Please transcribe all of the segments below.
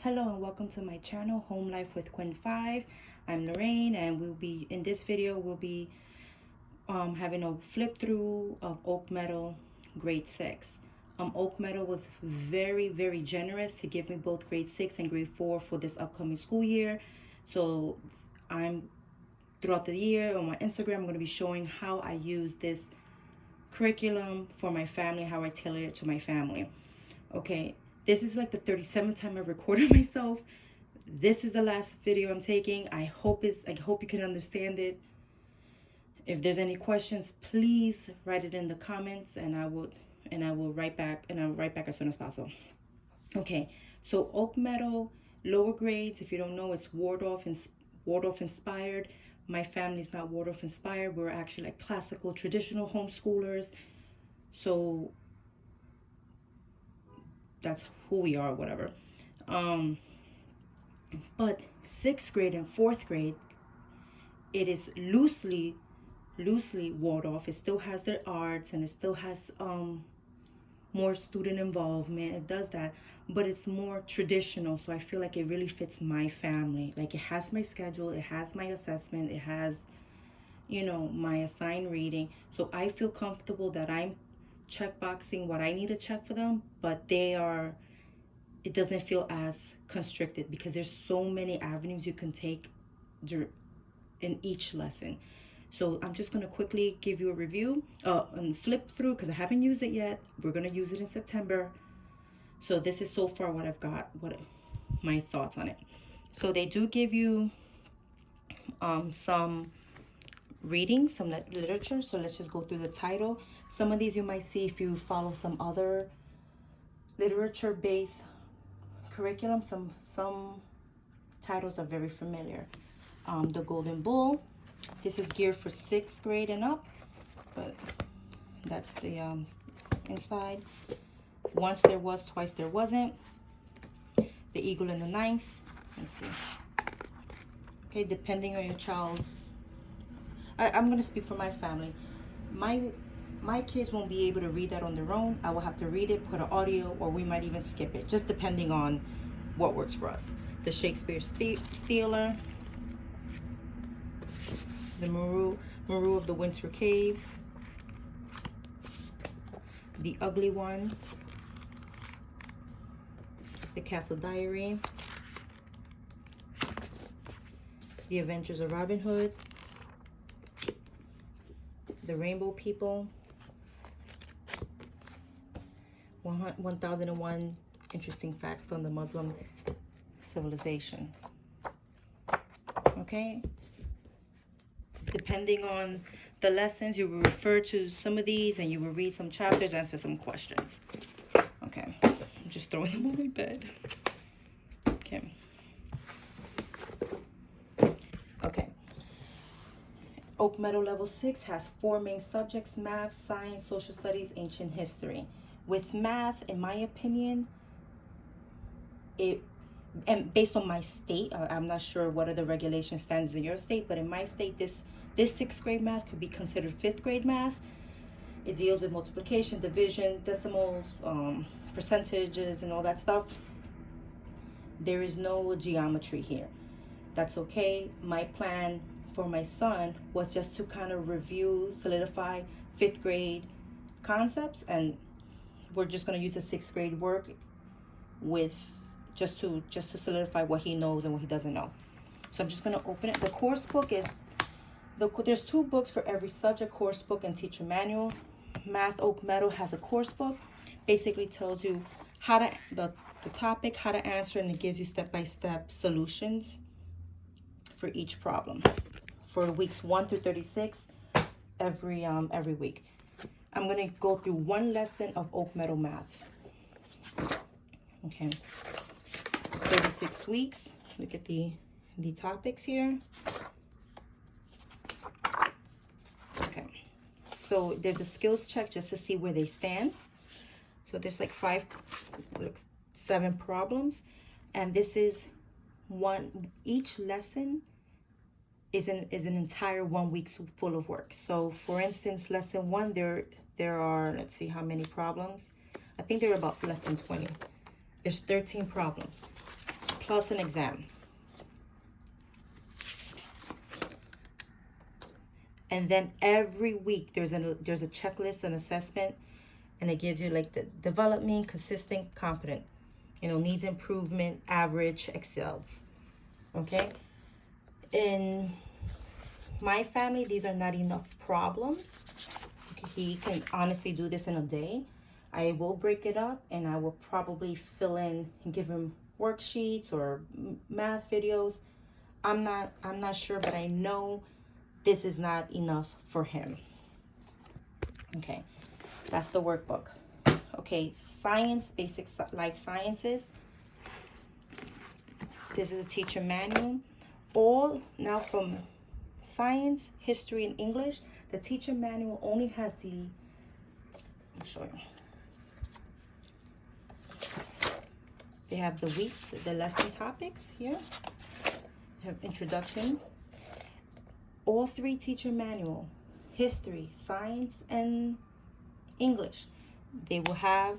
Hello and welcome to my channel, Home Life with Quinn 5. I'm Lorraine, and in this video we'll be having a flip through of Oak Meadow Grade 6. Oak Meadow was very generous to give me both Grade 6 and Grade 4 for this upcoming school year. So throughout the year on my Instagram, I'm going to be showing how I use this curriculum for my family, how I tailor it to my family. Okay, this is like the 37th time I recorded myself. This is the last video I'm taking. I hope you can understand it. If there's any questions, please write it in the comments, and I will write back, and I'll write back as soon as possible. Okay, so Oak Meadow lower grades, if you don't know, it's Waldorf inspired. My family's not Waldorf inspired. We're actually like classical traditional homeschoolers. So that's who we are, whatever. But 6th grade and 4th grade, it is loosely Waldorf. It still has their arts, and it still has more student involvement. It does that, but it's more traditional. So I feel like it really fits my family. Like, it has my schedule, it has my assessment, it has, you know, my assigned reading. So I feel comfortable that I'm checkboxing what I need to check for them, but it doesn't feel as constricted because there's so many avenues you can take in each lesson. So I'm just going to quickly give you a review and flip through, because I haven't used it yet. We're going to use it in September. So this is so far what I've got, my thoughts on it. So they do give you some reading, some literature. So let's just go through the title. Some of these you might see if you follow some other literature-based curriculum. Some titles are very familiar. The Golden Bull. This is geared for 6th grade and up, but that's the inside. Once there was, twice there wasn't. The Eagle and the Ninth. Let's see. Okay, depending on your child's. I'm going to speak for my family. My kids won't be able to read that on their own. I will have to read it, put an audio, or we might even skip it, just depending on what works for us. The Shakespeare Stealer. The Maru of the Winter Caves. The Ugly One. The Castle Diary. The Adventures of Robin Hood. The Rainbow People. 1001 Interesting Facts from the Muslim Civilization. Okay? Depending on the lessons, you will refer to some of these, and you will read some chapters, answer some questions. Okay, I'm just throwing them on my bed. Okay. Okay. Oak Meadow Level 6 has 4 main subjects: math, science, social studies, ancient history. With math, in my opinion, and based on my state, I'm not sure what are the regulation standards in your state, but in my state, this 6th grade math could be considered 5th grade math. It deals with multiplication, division, decimals, percentages, and all that stuff. There is no geometry here. That's okay. My plan for my son was just to kind of review, solidify 5th grade concepts, and we're just going to use the 6th grade work with just to solidify what he knows and what he doesn't know. So I'm just going to open it. The course book is there's 2 books for every subject: course book and teacher manual. Math Oak Meadow has a course book. Basically tells you how to the topic, how to answer, and it gives you step-by-step solutions for each problem for weeks 1 through 36 every week. I'm going to go through one lesson of Oak Meadow math. Okay, it's 36 weeks. Look at the topics here. Okay, so there's a skills check just to see where they stand. So there's like 7 problems, and this is each lesson is an entire 1 week full of work. So for instance, lesson 1, there are, let's see how many problems. I think there are about less than 20. There's 13 problems. plus an exam. And then every week there's a checklist, an assessment, and it gives you like the development, consistent, competent, needs improvement, average, excels. Okay. In my family, these are not enough problems. He can honestly do this in a day. I will break it up, and I will probably fill in and give him worksheets or math videos. I'm not sure, but I know this is not enough for him. Okay, that's the workbook. Okay, science, basic life sciences. This is a teacher manual. All now from science, history, and English, the teacher manual only has I'll show you. They have the week, the lesson topics here. They have introduction. All three teacher manual, history, science, and English, they will have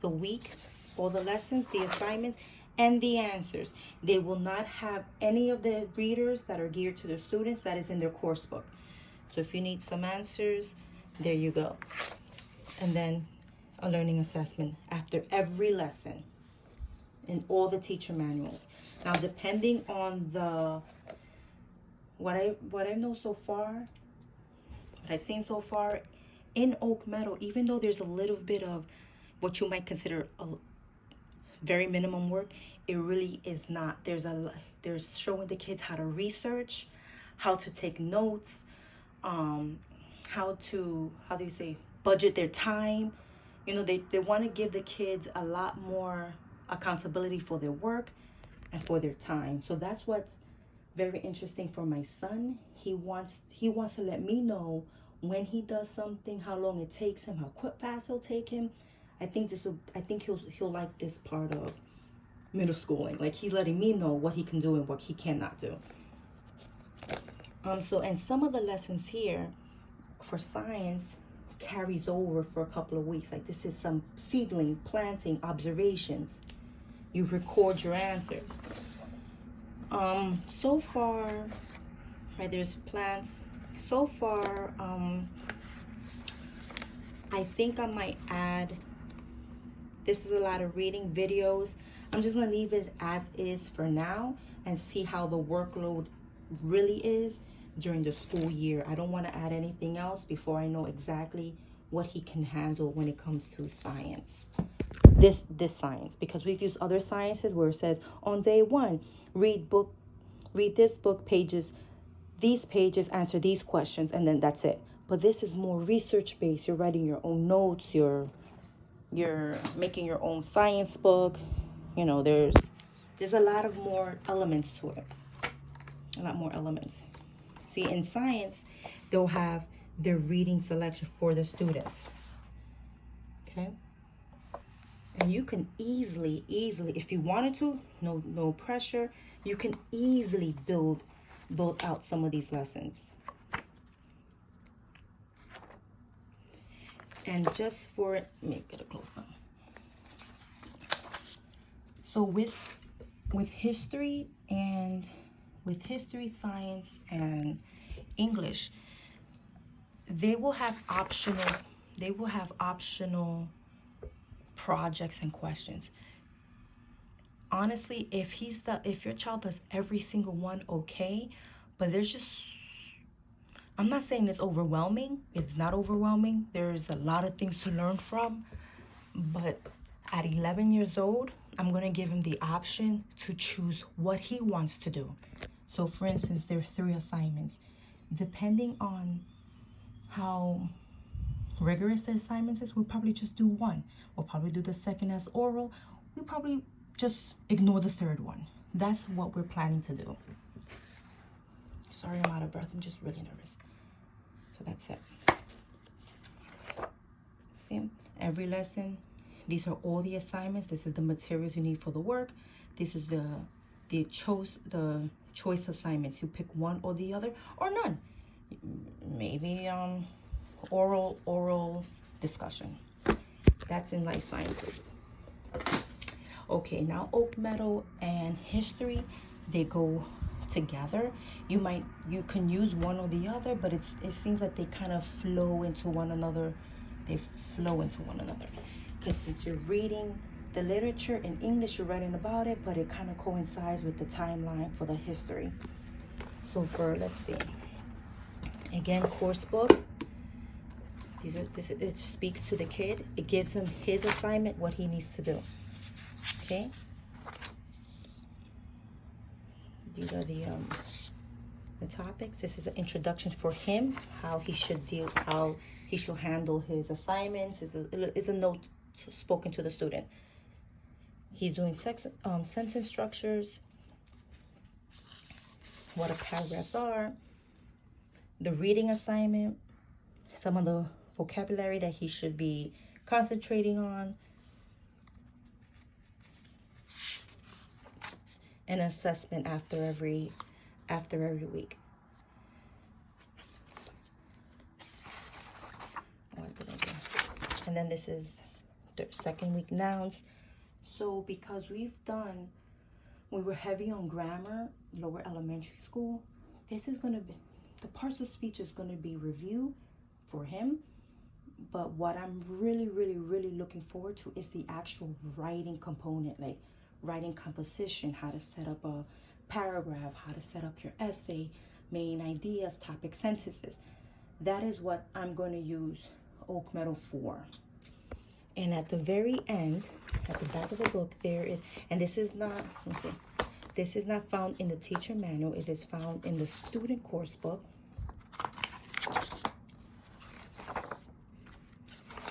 the week, all the lessons, the assignments, and the answers. They will not have any of the readers that are geared to the students that is in their course book. So if you need some answers, there you go. And then a learning assessment after every lesson in all the teacher manuals. Now, depending on what I know so far, what I've seen so far in Oak Meadow, even though there's a little bit of what you might consider a very minimum work, it really is not. They're showing the kids how to research, how to take notes, how do you say, budget their time. They want to give the kids a lot more accountability for their work and for their time. So that's what's very interesting for my son. He wants to let me know when he does something, how long it takes him, how fast it'll take him. I think he'll like this part of middle schooling. Like, he's letting me know what he can do and what he cannot do. And some of the lessons here for science carries over for a couple of weeks. Like, this is some seedling planting observations. You record your answers. So far, right, there's plants. So far, I think I might add, this is a lot of reading videos. I'm just gonna leave it as is for now and see how the workload really is during the school year. I don't want to add anything else before I know exactly what he can handle when it comes to science. This science, because we've used other sciences where it says on day 1, read this book, these pages, answer these questions, and then that's it. But this is more research based. You're writing your own notes, you're making your own science book. There's a lot of more elements to it. A lot more elements. See, in science, they'll have their reading selection for the students. Okay? And you can easily, if you wanted to, no pressure, you can easily build out some of these lessons. And just for it, let me get a close up. So with history, science, and English, they will have optional projects and questions. Honestly, if your child does every single one, okay, but I'm not saying it's overwhelming. It's not overwhelming. There's a lot of things to learn from, but at 11 years old, I'm going to give him the option to choose what he wants to do. So for instance, there are 3 assignments. Depending on how rigorous the assignments is, we'll probably just do 1. We'll probably do the second as oral. We'll probably just ignore the 3rd one. That's what we're planning to do. Sorry, I'm out of breath. I'm just really nervous. So that's it. See, every lesson, these are all the assignments. This is the materials you need for the work. This is the choice assignments. You pick one or the other, or none. Maybe oral discussion. That's in life sciences. Okay, now Oak Meadow and history, they go together. You can use one or the other, but it seems like they kind of flow into one another. They flow into one another. Because since you're reading the literature in English, you're writing about it, but it kind of coincides with the timeline for the history. So for, let's see, again, course book. It speaks to the kid. It gives him his assignment, what he needs to do. Okay. These are the topics. This is an introduction for him, how he should handle his assignments. Is a note spoken to the student. He's doing sentence structures, what the paragraphs are, the reading assignment, some of the vocabulary that he should be concentrating on, an assessment after every week. What did I do? And then this is the second week nouns. So because we were heavy on grammar, lower elementary school, this is going to be, the parts of speech is going to be review for him. But what I'm really, really, really looking forward to is the actual writing component, like writing composition, how to set up a paragraph, how to set up your essay, main ideas, topic sentences. That is what I'm going to use Oak Meadow for. And at the very end, at the back of the book, there is, and this is not, let me see, this is not found in the teacher manual. It is found in the student course book.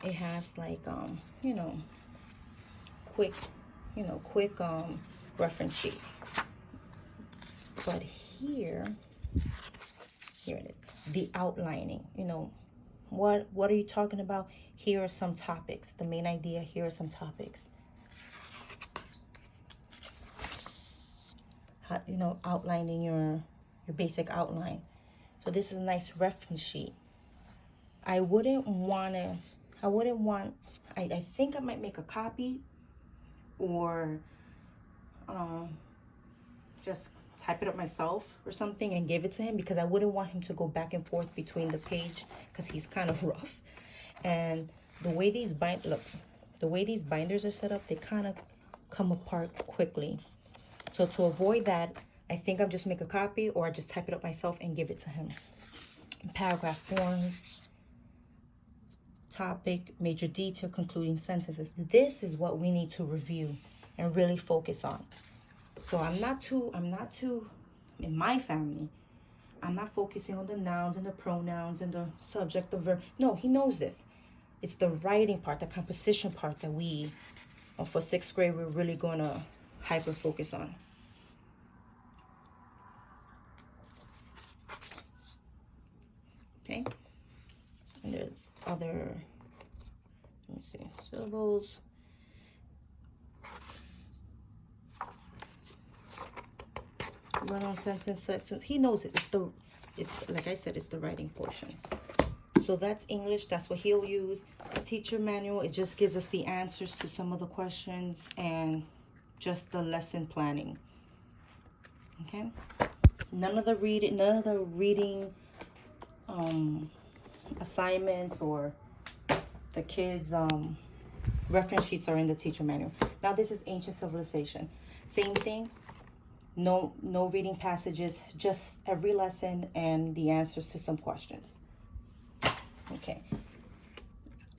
It has like, quick reference sheets. But here it is, the outlining, what are you talking about? Here are some topics. The main idea, here are some topics. How, outlining your basic outline. So this is a nice reference sheet. I think I might make a copy or just type it up myself or something and give it to him, because I wouldn't want him to go back and forth between the page, because he's kind of rough. And the way these binders are set up, they kind of come apart quickly. So to avoid that, I think I'll just make a copy, or I just type it up myself and give it to him. Paragraph forms, topic, major detail, concluding sentences. This is what we need to review and really focus on. So I'm not too, in my family, I'm not focusing on the nouns and the pronouns and the subject, the verb. No, he knows this. It's the writing part, the composition part that we, for 6th grade, we're really going to hyper focus on. Okay. And there's other, let me see, syllables. Run on sentence. He knows it. It's like I said, it's the writing portion. So that's English. That's what he'll use. The teacher manual, it just gives us the answers to some of the questions and just the lesson planning. Okay. None of the reading assignments or the kids' reference sheets are in the teacher manual. Now this is ancient civilization. Same thing. No reading passages, just every lesson and the answers to some questions. Okay.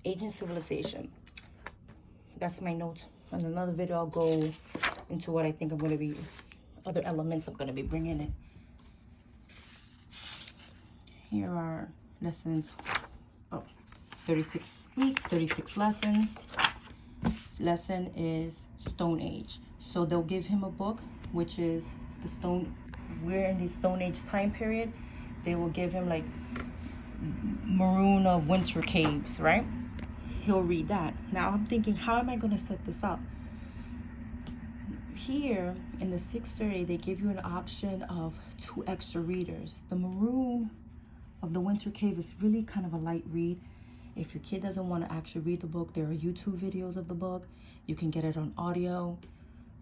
Ancient civilization. That's my notes. In another video, I'll go into what I think I'm going to be, other elements I'm going to be bringing in. Here are lessons. 36 weeks, 36 lessons. Lesson is Stone Age. So they'll give him a book, which is we're in the Stone Age time period. They will give him like Maroon of Winter Caves, right? He'll read that. Now I'm thinking, how am I going to set this up? Here in the 6th grade, they give you an option of 2 extra readers. The Maroon of the Winter Cave is really kind of a light read. If your kid doesn't want to actually read the book, there are YouTube videos of the book. You can get it on audio.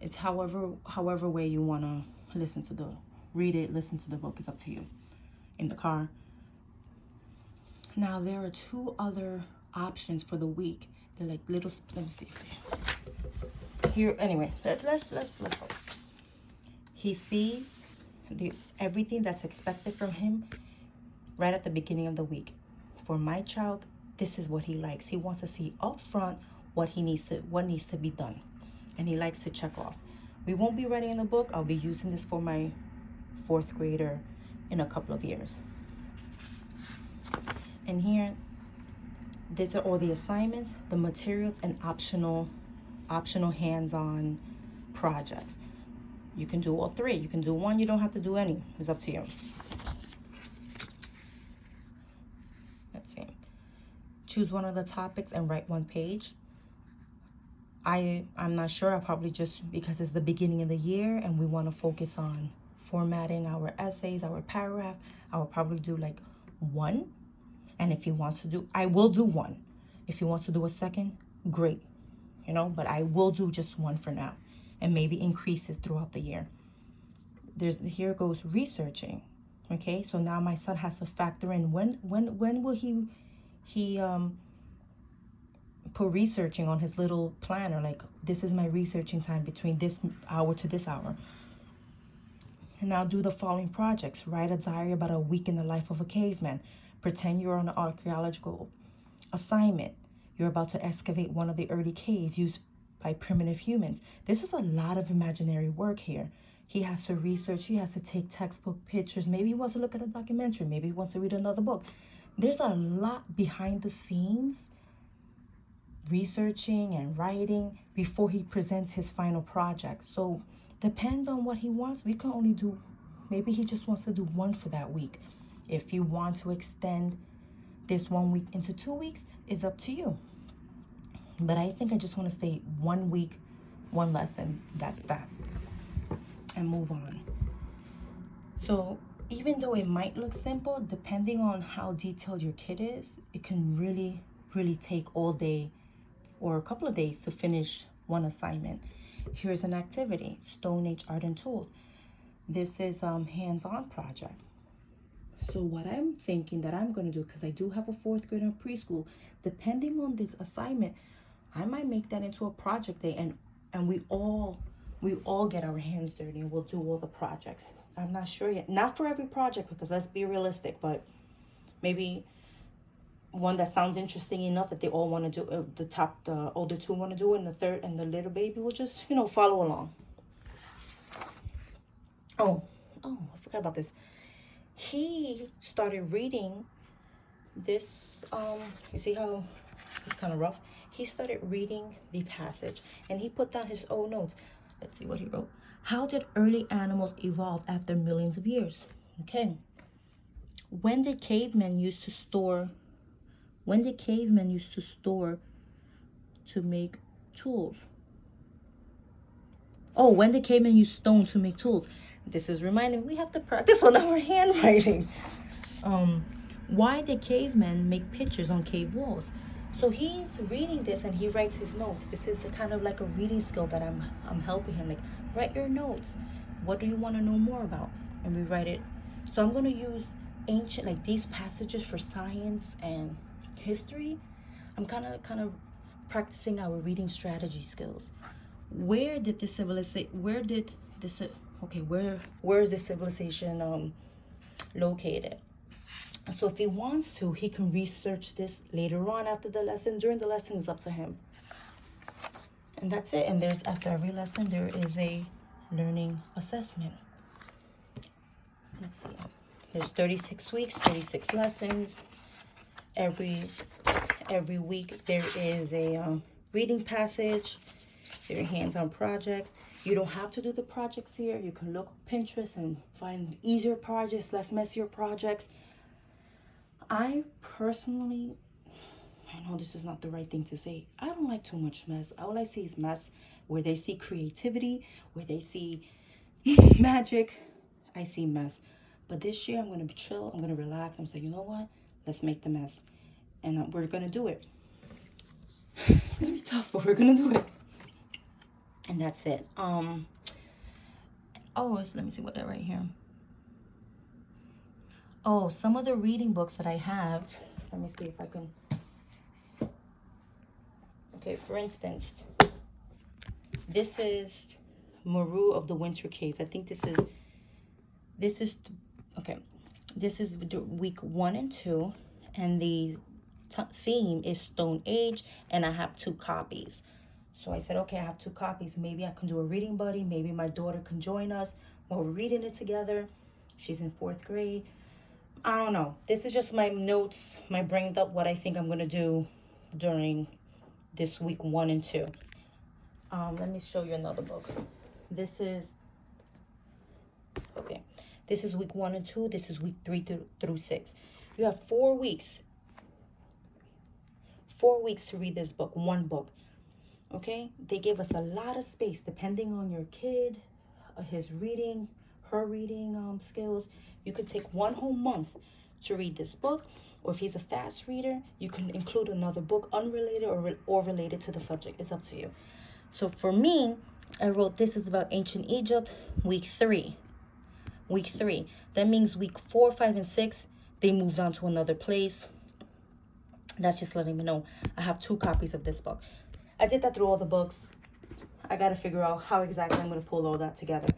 It's however way you want to read it, listen to the book. It's up to you. In the car. Now there are two other options for the week. They're like little, let me see. Here, anyway, let's go. He sees everything that's expected from him right at the beginning of the week. For my child, this is what he likes. He wants to see up front what needs to be done. And he likes to check off. We won't be writing in the book. I'll be using this for my 4th grader in a couple of years. And here, these are all the assignments, the materials, and optional hands-on projects. You can do all 3. You can do 1. You don't have to do any. It's up to you. Let's see. Choose one of the topics and write 1 page. I'm not sure. I'll probably just, because it's the beginning of the year and we want to focus on formatting our essays, our paragraph, I will probably do like 1. And if he wants to do, I will do 1. If he wants to do a second, great. You know, but I will do just 1 for now. And maybe increases throughout the year. Here goes researching. Okay, so now my son has to factor in when will he put researching on his little planner, like this is my researching time between this hour to this hour. And now do the following projects. Write a diary about a week in the life of a caveman. Pretend you're on an archaeological assignment. You're about to excavate one of the early caves used by primitive humans. This is a lot of imaginary work here. He has to research, he has to take textbook pictures. Maybe he wants to look at a documentary. Maybe he wants to read another book. There's a lot behind the scenes, researching and writing before he presents his final project. So depends on what he wants. We can only do, maybe he just wants to do 1 for that week. If you want to extend this 1 week into 2 weeks, it's up to you. But I think I just want to stay 1 week, 1 lesson. That's that. And move on. So even though it might look simple, depending on how detailed your kid is, it can really, really take all day or a couple of days to finish 1 assignment. Here's an activity, Stone Age art and tools. This is hands-on project. So what I'm thinking that I'm going to do, because I do have a 4th grader in preschool, depending on this assignment, I might make that into a project day, and we all get our hands dirty and we'll do all the projects. I'm not sure yet. Not for every project, because let's be realistic, but maybe one that sounds interesting enough that they all want to do. The older 2 want to do it, and the third and the little baby will just, follow along. Oh, I forgot about this. He started reading this, you see how it's kind of rough? He started reading the passage, and he put down his own notes. Let's see what he wrote. How did early animals evolve after millions of years? Okay. When did cavemen used to store to make tools? Oh, when did cavemen use stone to make tools? This is reminding we have to practice on our handwriting. Why did cavemen make pictures on cave walls? So he's reading this and he writes his notes. This is kind of like a reading skill that I'm helping him. Like, write your notes. What do you want to know more about? And we write it. So I'm going to use ancient, like these passages for science and history. I'm kind of practicing our reading strategy skills. Where is the civilization located? So if he wants to, he can research this later on after the lesson. During the lesson, it's up to him. And that's it. And after every lesson, there is a learning assessment. Let's see. There's 36 weeks, 36 lessons. Every week there is a reading passage. There are hands-on projects. You don't have to do the projects here. You can look on Pinterest and find easier projects, less messier projects. I personally, I know this is not the right thing to say. I don't like too much mess. All I see is mess where they see creativity, where they see magic. I see mess. But this year I'm going to be chill. I'm going to relax. I'm saying, you know what? Let's make the mess. And we're going to do it. It's going to be tough, but we're going to do it. And that's it. Let me see what I write here. Oh, some of the reading books that I have, let me see if I can. Okay, for instance, this is Maru of the Winter Caves. I think this is okay. This is week 1 and 2, and the theme is Stone Age, and I have 2 copies. So I said, okay, I have 2 copies. Maybe I can do a reading buddy. Maybe my daughter can join us while we're reading it together. She's in 4th grade. I don't know. This is just my notes, my brain up, what I think I'm going to do during this week 1 and 2. Let me show you another book. This is, okay. This is week 1 and 2. This is week 3 through 6. You have 4 weeks. 4 weeks to read this book, one book. Okay? They give us a lot of space depending on your kid, his reading, her reading skills. You could take 1 whole month to read this book. Or if he's a fast reader, you can include another book unrelated or related to the subject. It's up to you. So for me, I wrote this is about ancient Egypt, week 3. Week 3. That means week 4, 5, and 6, they moved on to another place. That's just letting me know I have 2 copies of this book. I did that through all the books. I got to figure out how exactly I'm going to pull all that together.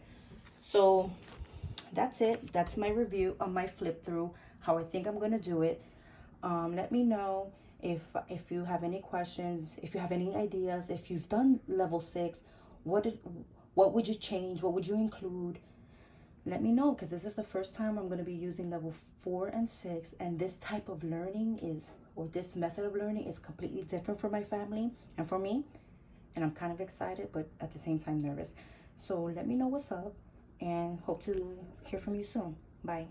So that's it. That's my review on my flip through, how I think I'm going to do it. Let me know if you have any questions, if you have any ideas, if you've done level 6, what would you change? What would you include? Let me know, because this is the first time I'm going to be using level 4 and 6, and this type of learning this method of learning is completely different for my family and for me, and I'm kind of excited, but at the same time nervous. So let me know what's up, and hope to hear from you soon. Bye.